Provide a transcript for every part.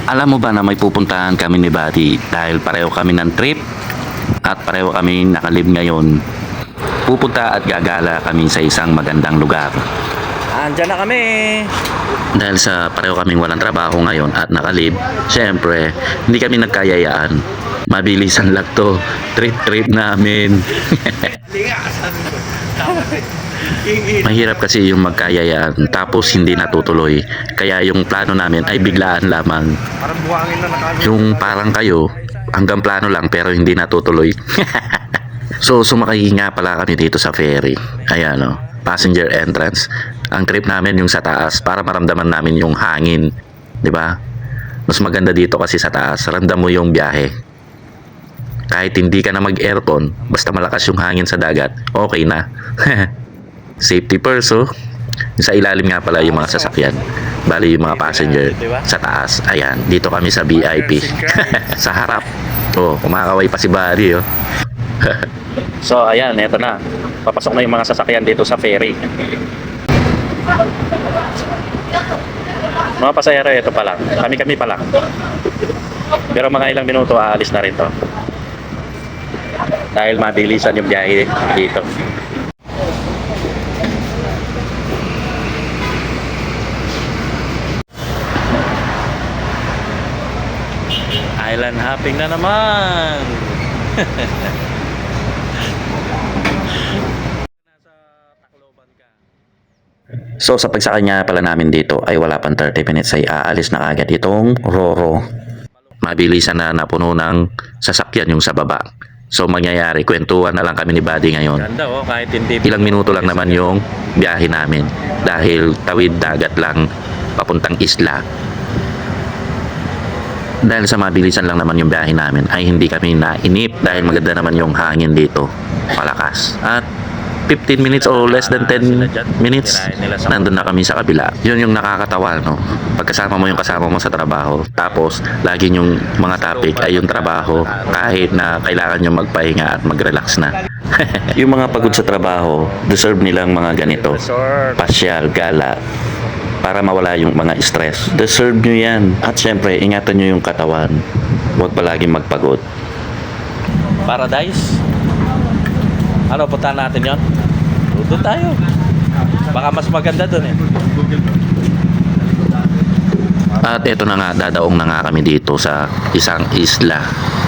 Alam mo ba na may pupuntahan kami ni Buddy dahil pareho kami ng trip at pareho kami nakalib ngayon. Pupunta at gagala kami sa isang magandang lugar. Andyan na kami. Dahil sa pareho kaming walang trabaho ngayon at nakalib, syempre, hindi kami nagkayayaan. Mabilisan lang to. Trip namin. Mahirap kasi yung magkayayaan tapos hindi natutuloy. Kaya yung plano namin ay biglaan lamang. Parang buhangin na nakano. Yung parang kayo, hanggang plano lang pero hindi natutuloy. So sumakay nga pala kami dito sa ferry. Ayan o, passenger entrance. Ang trip namin yung sa taas para maramdaman namin yung hangin. 'Di ba? Mas maganda dito kasi sa taas, ramdam mo yung biyahe. Kahit hindi ka na mag-aircon, basta malakas yung hangin sa dagat, okay na. Safety first, oh. Sa ilalim nga pala yung mga sasakyan. Bali yung mga passenger sa taas. Ayan, dito kami sa VIP. Sa harap. Oh, kumakaway pa si Buddy, oh. So, ayan, eto na. Papasok na yung mga sasakyan dito sa ferry. Mga pasahero, ito pa lang. Kami pa lang. Pero mga ilang minuto, aalis na rin to. Dahil mabilisan yung biyahe dito. Island hopping na naman. So sa pagsakay niya pala namin dito ay wala pang 30 minutes ay aalis na agad itong Roro. Mabilisan na napuno ng sasakyan yung sa baba. So mangyayari, kwentuhan na lang kami ni Buddy ngayon. Ganda oh, kahit hindi. Ilang minuto lang naman yung biyahe namin dahil tawid dagat lang papuntang isla. Dahil sa mabilisan lang naman yung biyahe namin ay hindi kami nainip dahil maganda naman yung hangin dito, malakas. At 15 minutes or less than 10 minutes nandun na kami sa kabila. Yun yung nakakatawa, no? Pagkasama mo yung kasama mo sa trabaho, tapos lagi yung mga topic ay yung trabaho kahit na kailangan yung magpahinga at mag-relax na. Yung mga pagod sa trabaho, deserve nilang mga ganito, pasyal, gala, para mawala yung mga stress. Deserve nyo yan. At syempre, ingatan nyo yung katawan. Huwag palaging magpagod. Paradise. Ano, puntahan natin yon? Doon tayo. Baka mas maganda doon eh. At eto na nga, dadaong na nga kami dito sa isang isla.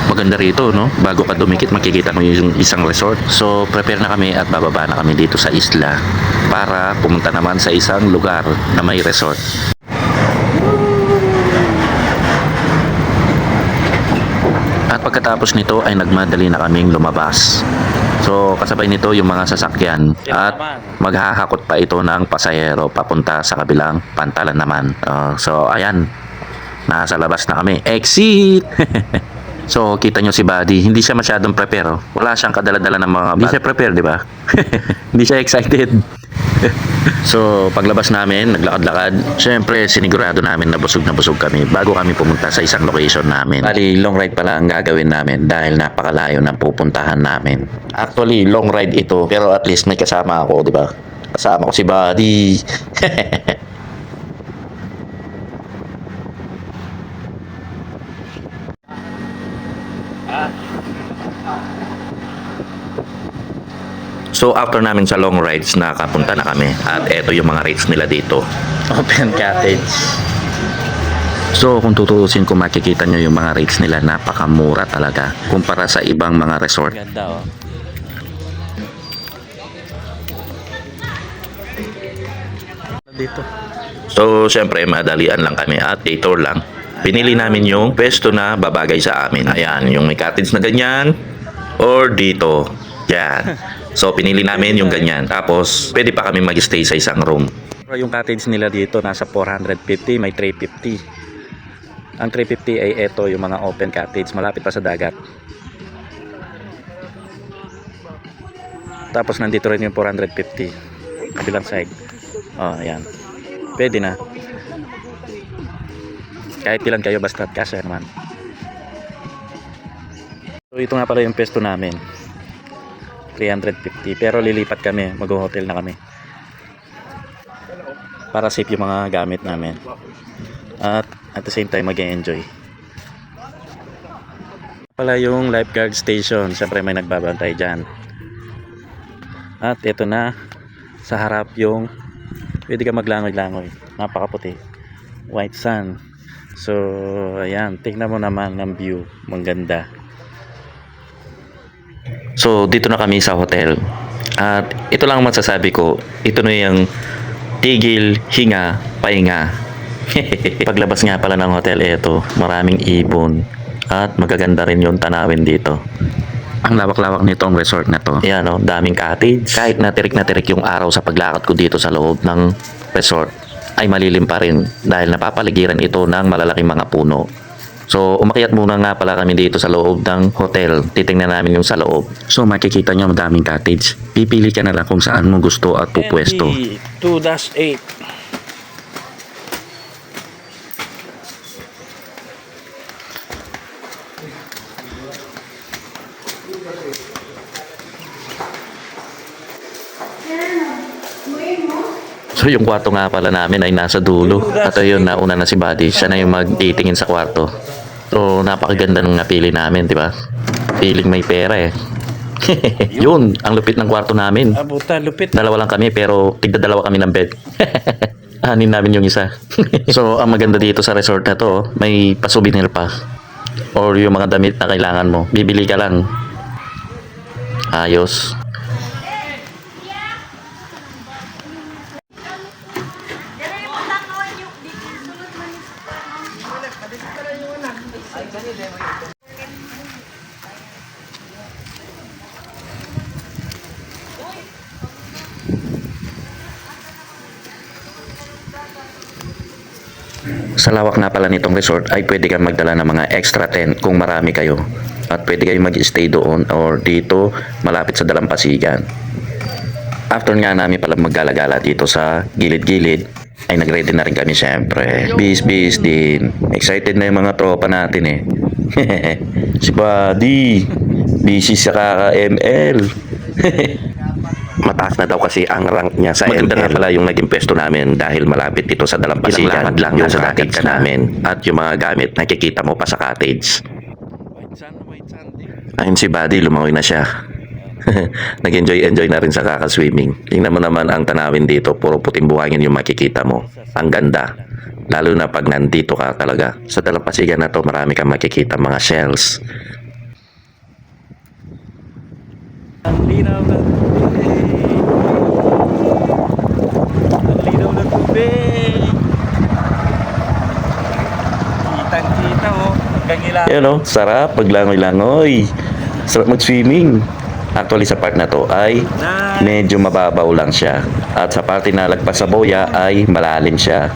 Maganda rito, no? Bago ka dumikit, makikita mo yung isang resort. So, prepare na kami at bababa na kami dito sa isla para pumunta naman sa isang lugar na may resort. At pagkatapos nito ay nagmadali na kaming lumabas. So kasabay nito yung mga sasakyan at maghahakot pa ito ng pasahero papunta sa kabilang pantalan naman. So ayan, nasa labas na kami. Exit! So kita nyo si Buddy, hindi siya masyadong prepare. Wala siyang kadala-dala ng mga Hindi siya prepare, di ba? Hindi siya excited. So paglabas namin, naglakad-lakad. Syempre sinigurado namin na busog kami bago kami pumunta sa isang location namin. Bali long ride pala ang gagawin namin dahil napakalayo ng pupuntahan namin. Actually long ride ito pero at least may kasama ako, di ba? Kasama ko si Buddy. So after namin sa long rides, nakapunta na kami at eto yung mga rates nila dito. Open cottage. So kung tutuusin, kung makikita nyo yung mga rates nila, napakamura talaga kumpara sa ibang mga resort. Ganda oh. Dito. So syempre madalian lang kami at tour lang. Pinili namin yung pwesto na babagay sa amin. Ayan, yung may cottage na ganyan or dito. Yan. So pinili namin yung ganyan. Tapos pwede pa kami mag-stay sa isang room. Yung cottage nila dito nasa 450, may 350. Ang 350 ay eto yung mga open cottage, malapit pa sa dagat. Tapos nandito rin yung 450 kabilang side. Oh, ayan. Pwede na. Kahit ilan kayo basta kasya naman. So ito nga pala yung pwesto namin. 350 pero lilipat kami, mag-hotel na kami para safe yung mga gamit namin. At at the same time mag-enjoy. Pala yung lifeguard station, syempre may nagbabantay dyan. At ito na sa harap yung pwede ka maglangoy-langoy, napakaputi, white sand. So ayan, tingnan mo naman ng view, maganda. So dito na kami sa hotel at ito lang masasabi ko, ito na yung tigil, hinga, pahinga. Paglabas nga pala ng hotel, ito maraming ibon at magaganda rin yung tanawin dito. Ang lawak-lawak nitong resort na to. Yan o, daming cottage. Kahit na tirik yung araw sa paglakad ko dito sa loob ng resort, ay malilim pa rin dahil napapaligiran ito ng malalaking mga puno. So, umakyat muna nga pala kami dito sa loob ng hotel. Titingnan namin yung sa loob. So, makikita nyo madaming cottage. Pipili ka na lang kung saan mo gusto at pupwesto. 2-8. So yung kwarto nga pala namin ay nasa dulo. At ayun, nauna na si Buddy. Siya na yung magtitingin sa kwarto. So napakaganda ng napili namin, di ba? Feeling may pera eh. Yun, ang lupit ng kwarto namin. Abutan, lupit. Dalawa lang kami pero tigda-dalawa kami ng bed. Anin namin yung isa. So ang maganda dito sa resort na to, may pa-souvenir pa. Or yung mga damit na kailangan mo. Bibili ka lang. Ayos. Sa lawak na pala nitong resort ay pwede kang magdala ng mga extra tent kung marami kayo. At pwede kayong mag-stay doon or dito malapit sa Dalampasigan. After nga namin pala maggalagala dito sa gilid-gilid, ay nag-ready na rin kami syempre. Bis din. Excited na yung mga tropa natin eh. Si Buddy, busy sa kaka-ML. Mataas na daw kasi ang rank niya sa ML. Maganda na pala yung naging pwesto namin dahil malapit dito sa Dalampasigan lang yung sa cottage namin. At yung mga gamit nakikita mo pa sa cottage. Ayun si Buddy, lumangoy na siya. Nag-enjoy na rin sa kaka-swimming. Tingnan mo naman ang tanawin dito, puro puting buhangin yung makikita mo. Ang ganda. Lalo na pag nandito ka talaga. Sa Dalampasigan na to, marami kang makikita mga shells. Ang linaw ng tubig. Ang linaw ng tubig. Kitang-kita oh. Hanggang ilang. Yan o, sarap paglangoy-langoy. Sarap mag-swimming. Actually sa part na to ay medyo mababaw lang siya. At sa parte na lagpas sa boya ay malalim siya.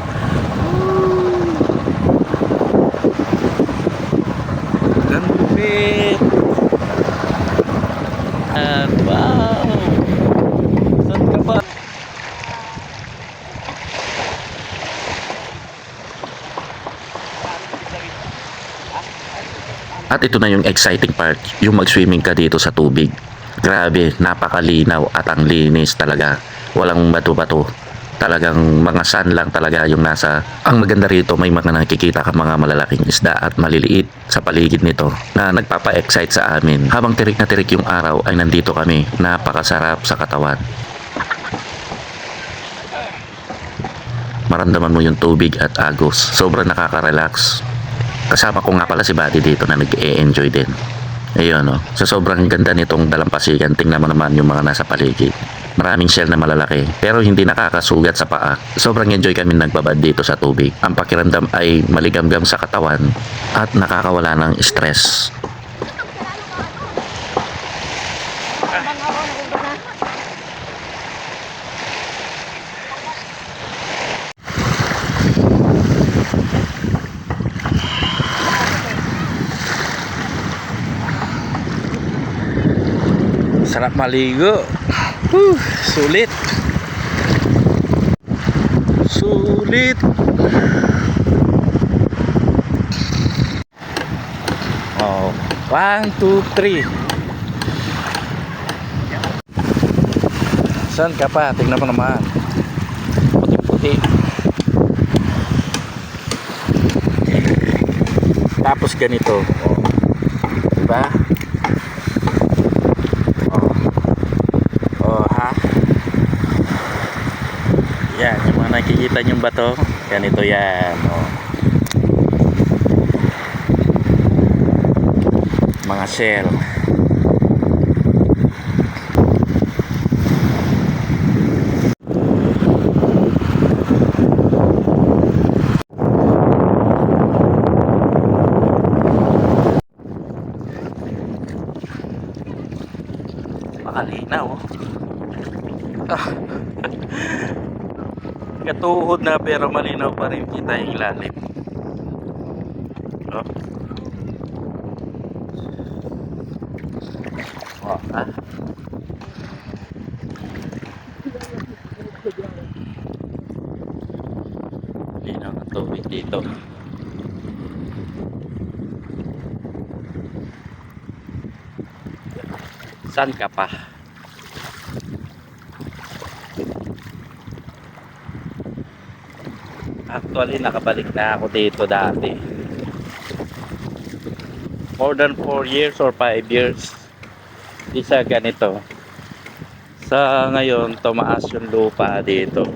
Ang lupit. At wow. Saan ka ba? At ito na yung exciting part, yung mag-swimming ka dito sa tubig. Grabe, napakalinaw at ang linis talaga. Walang bato-bato. Talagang mga sun lang talaga yung nasa. Ang maganda rito, may mga nakikita ka mga malalaking isda at maliliit sa paligid nito na nagpapa-excite sa amin. Habang tirik na tirik yung araw ay nandito kami. Napakasarap sa katawan. Maramdaman mo yung tubig at agos. Sobrang nakaka-relax. Kasama ko nga pala si Buddy dito na nag-e-enjoy din. Ayun no. Sa sobrang ganda nitong Dalampasigan, tingnan mo naman yung mga nasa paligid. Maraming shell na malalaki pero hindi nakakasugat sa paa. Sobrang enjoy kami nagbabad dito sa tubig. Ang pakiramdam ay maligamgam sa katawan at nakakawala ng stress. Sarap maligo. Sulit. Sulit. Oh, 1, 2, 3. Saan ka pa? Tingnan mo naman. Puti-puti. Tapos ganito. Oh. Diba? Oh. Oh, ha? Yan, yung mga nakikita niyong bato, ganito yan. Oh. Mga shell. Makalinaw. Ah. Katuhod na pero malinaw pa rin kita yung ilalim. Oh. Oh, ha? Linaw ang tubig dito. Saan ka pa? Actually, nakabalik na ako dito dati. More than 4 years or 5 years. Di siya ganito. Sa ngayon, tumaas yung lupa dito.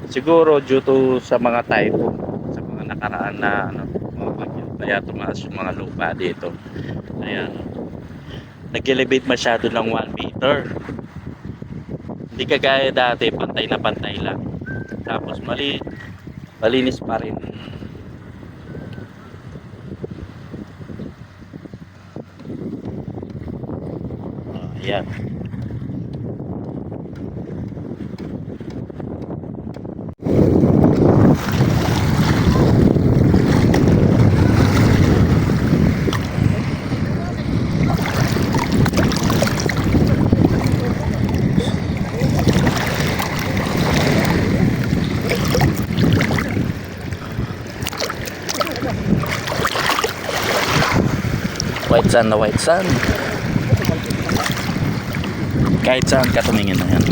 Siguro due to sa mga typhoon, sa mga nakaraan na mga bagyo. Kaya tumaas yung mga lupa dito. Ayan. Nag-elevate masyado ng 1 meter. Hindi kagaya dati, pantay na pantay lang. Tapos malinis pa rin. Ayan. White sand na white sand. Kahit saan ka tumingin na yan.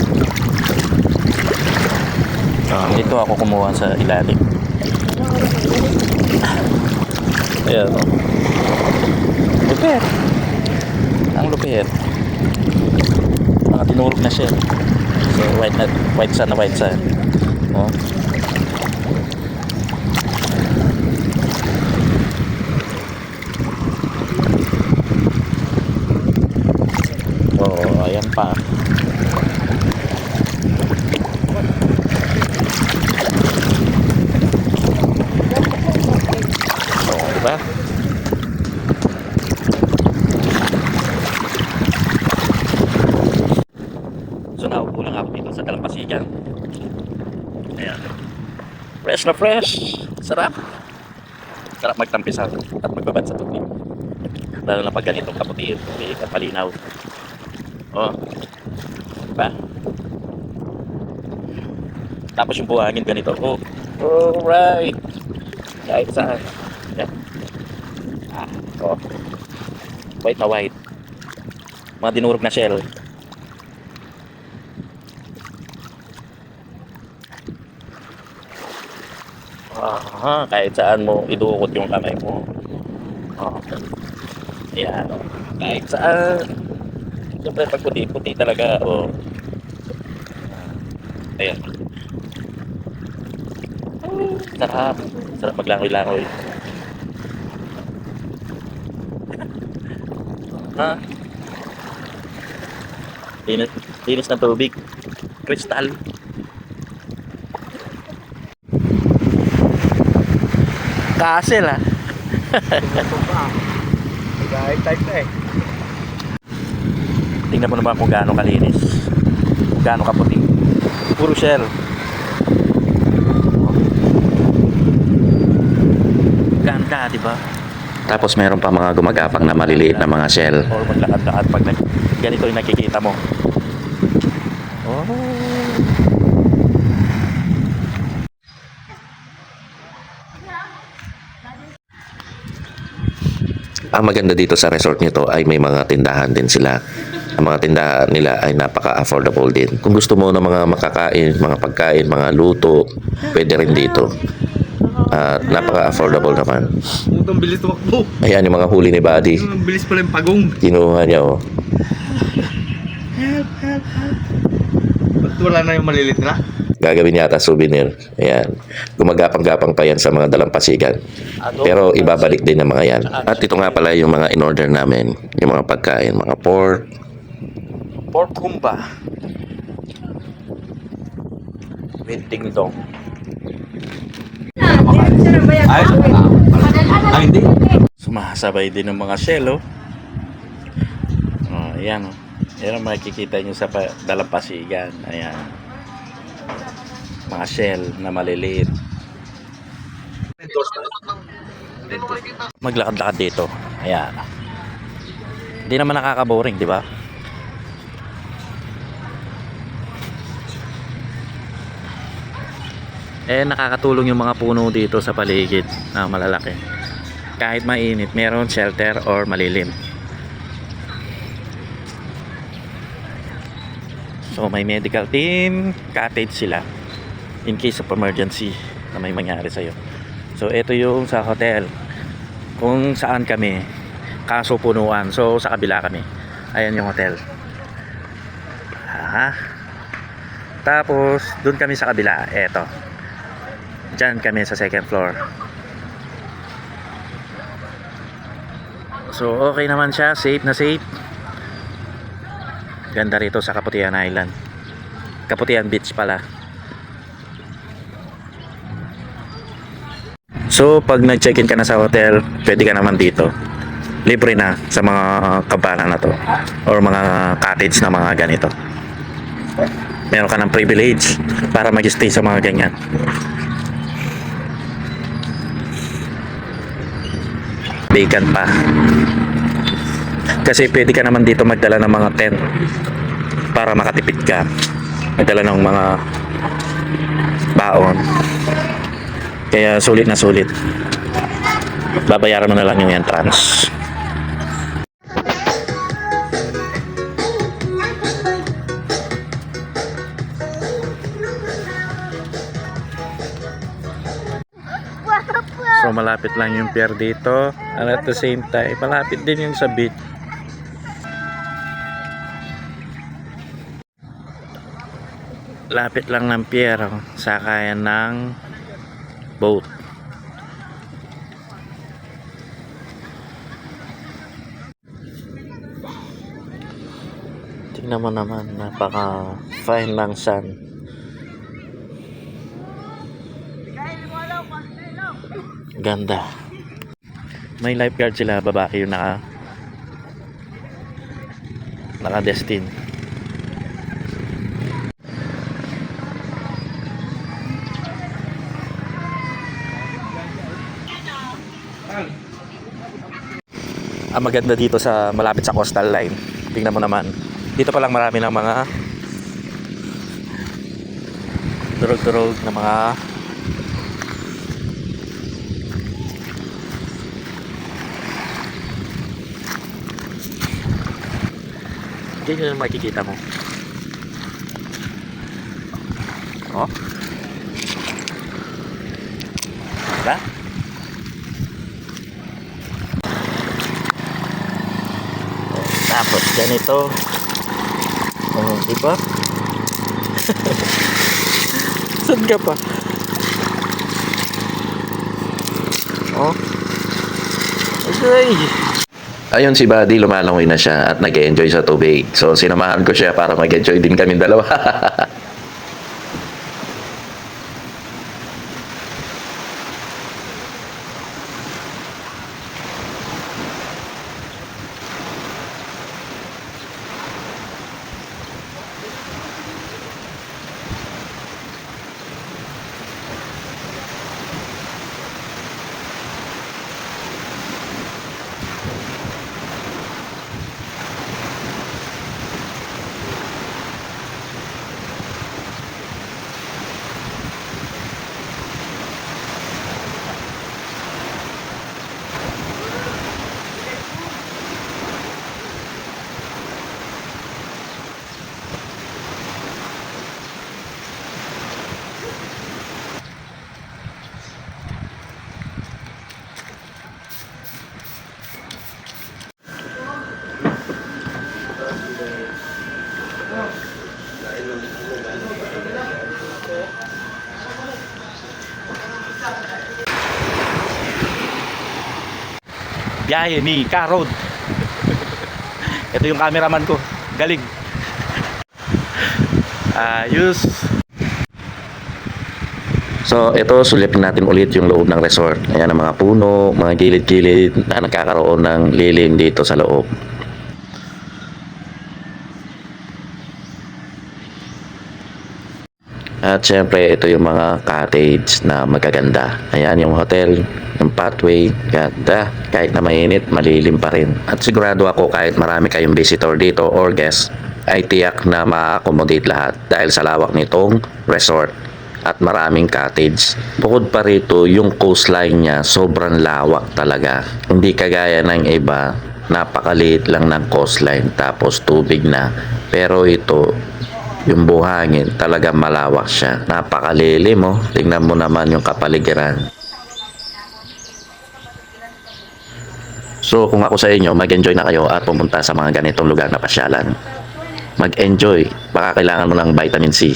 Dito ako kumuha sa ilalim. Ayan o. Lupit. Ang lupit. Mga tinurog na shell. So white sand na white sand. Oh. Oh, ayan pa. Oh, diba? So, naupo lang ako dito sa Dalampasigan. Ayan. Fresh na fresh. Sarap. Sarap magtampisan at magbabad sa tubig. Lalo na pag ganitong kaputi, may kapalinaw. Oh. Diba? Tapos yung buhangin ganito. Oh. Alright. Kahit saan. Yan. Oh. White na white. Mga dinurog na shell. Kahit saan mo idukot yung kamay mo. Oh. Yan. Oh. Kahit saan. Siyempre pag puti-puti talaga, oh. Ayan. Sarap. Sarap maglangoy-langoy. Ha? Linis ng tubig. Kristal. Castle, ha? Type na eh. Tingnan mo naman kung gaano kalinis, kung gaano kaputi. Puro shell. Ganda, di ba? Tapos meron pa mga gumagapang na maliliit na mga shell. Or maglakad-lakad pag ganito yung nakikita mo. Oh. Ang maganda dito sa resort nito ay may mga tindahan din sila. Ang mga tindahan nila ay napaka-affordable din. Kung gusto mo ng mga makakain, mga pagkain, mga luto, pwede rin dito. At napaka-affordable naman. Putang bilis tumakbo. Ayan yung mga huli ni Buddy. Ang bilis pala yung pagong. Kinuha niya oh. Help, help, help. Ba't wala na yung malilit nila? Gagawin yata souvenir. Ayan. Gumagapang-gapang pa yan sa mga dalampasigan. Pero ibabalik din ng mga yan. At ito nga pala yung mga in-order namin. Yung mga pagkain. Mga pork. Pork humba. With dingdong. Ay, hindi. Sumasabay din ng mga shell, oh. Oh, ayan, oh. Yan ang makikita nyo sa dalampasigan. Ayan. Mga shell na maliliit. Maglakad-lakad dito. Ayan. Hindi naman nakaka-boring, di ba? Nakakatulong yung mga puno dito sa paligid na malalaki. Kahit mainit, meron shelter or malilim. So may medical team, cottage sila in case of emergency na may mangyari sa'yo. So ito yung sa hotel kung saan kami, kaso punuan. So sa kabila kami. Ayan yung hotel. Tapos dun kami sa kabila. Eto, dyan kami sa second floor. So okay naman siya, safe na safe. Ganda rito sa Kaputian Island, Kaputian Beach pala. So pag nag-check-in ka na sa hotel, pwede ka naman dito. Libre na sa mga kampana na to or mga cottage na mga ganito. Meron ka ng privilege para mag-stay sa mga ganyan. Vacant pa. Kasi pwede ka naman dito magdala ng mga tent para makatipid ka. Magdala ng mga baon. Kaya sulit na sulit. Babayaran mo na lang yung entrance. So malapit lang yung pier dito, and at the same time malapit din yung sa beach. Lapit lang ng pier, sakayan ng boat. Tingnan mo naman, napaka fine lang sun. Ganda. May lifeguard sila, babae yung naka-destin. Ang maganda dito sa malapit sa coastal line. Tingnan mo naman. Dito pa lang marami ng mga durog-durog na mga ganyan yung makikita mo. Oh. Diba? Tapos ganito. Oh, diba? Saan ka pa? Oh. Okay. Ayun si Buddy, lumalangoy na siya at nag-enjoy sa tubig. So sinamahan ko siya para mag-enjoy din kami dalawa. biyahe ni Karod. Ito yung cameraman ko. Galing. Ayos. So ito, sulitin natin ulit yung loob ng resort. Ayan ang mga puno, mga gilid-gilid na nagkakaroon ng lilim dito sa loob. At syempre ito yung mga cottage na magaganda. Ayan yung hotel, yung pathway, ganda. Kahit na mainit, malilim pa rin. At sigurado ako kahit marami kayong visitor dito or guest, ay tiyak na ma-accommodate lahat dahil sa lawak nitong resort at maraming cottage. Bukod pa rito, yung coastline niya sobrang lawak talaga. Hindi kagaya ng iba, napakaliit lang ng coastline tapos tubig na. Pero ito, yung buhangin, talaga malawak siya. Napakalilim oh. Tingnan mo naman yung kapaligiran. So kung ako sa inyo, mag-enjoy na kayo at pumunta sa mga ganitong lugar na pasyalan. Mag-enjoy, baka kailangan mo ng vitamin C.